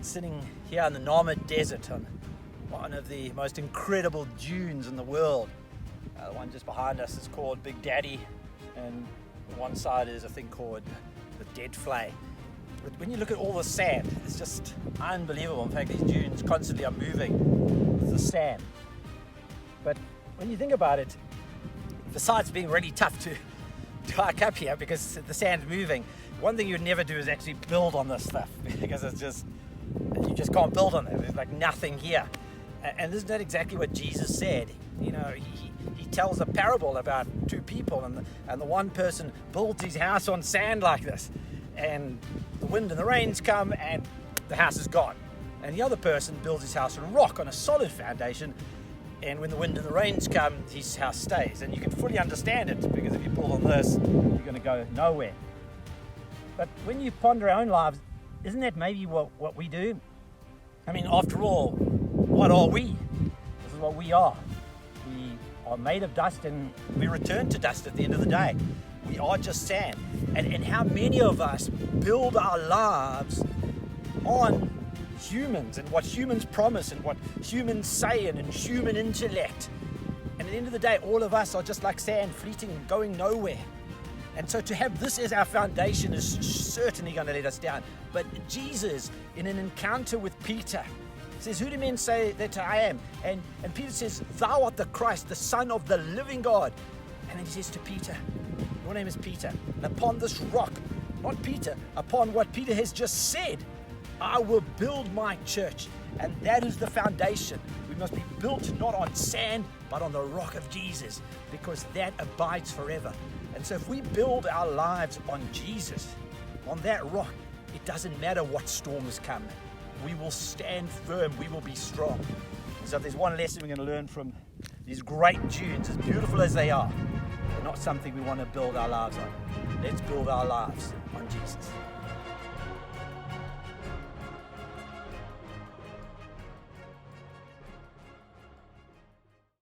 sitting here in the Namib Desert on one of the most incredible dunes in the world. The one just behind us is called Big Daddy, and one side is a thing called the Dead Flay. But when you look at all the sand, it's just unbelievable. In fact, these dunes constantly are moving with the sand. But when you think about it, besides being really tough to hike up here because the sand's moving, one thing you'd never do is actually build on this stuff because you just can't build on it. There's like nothing here. And isn't that exactly what Jesus said? You know, he tells a parable about two people, and the one person builds his house on sand like this, and the wind and the rains come and the house is gone. And the other person builds his house on rock, on a solid foundation, and when the wind and the rains come, his house stays. And you can fully understand it, because if you build on this, you're going to go nowhere. But when you ponder our own lives, isn't that maybe what we do? I mean, after all, what are we? This is what we are. We are made of dust, and we return to dust at the end of the day. We are just sand. And how many of us build our lives on humans and what humans promise and what humans say and human intellect? And at the end of the day, all of us are just like sand, fleeting, going nowhere. And so to have this as our foundation is certainly going to let us down. But Jesus, in an encounter with Peter, says, "Who do men say that I am?" And Peter says, "Thou art the Christ, the Son of the living God." And then he says to Peter, "Your name is Peter. And upon this rock," not Peter, upon what Peter has just said, "I will build my church." And that is the foundation. We must be built not on sand, but on the rock of Jesus, because that abides forever. And so if we build our lives on Jesus, on that rock, it doesn't matter what storms come. We will stand firm. We will be strong. And so if there's one lesson we're going to learn from these great dunes, as beautiful as they are, they're not something we want to build our lives on. Let's build our lives on Jesus.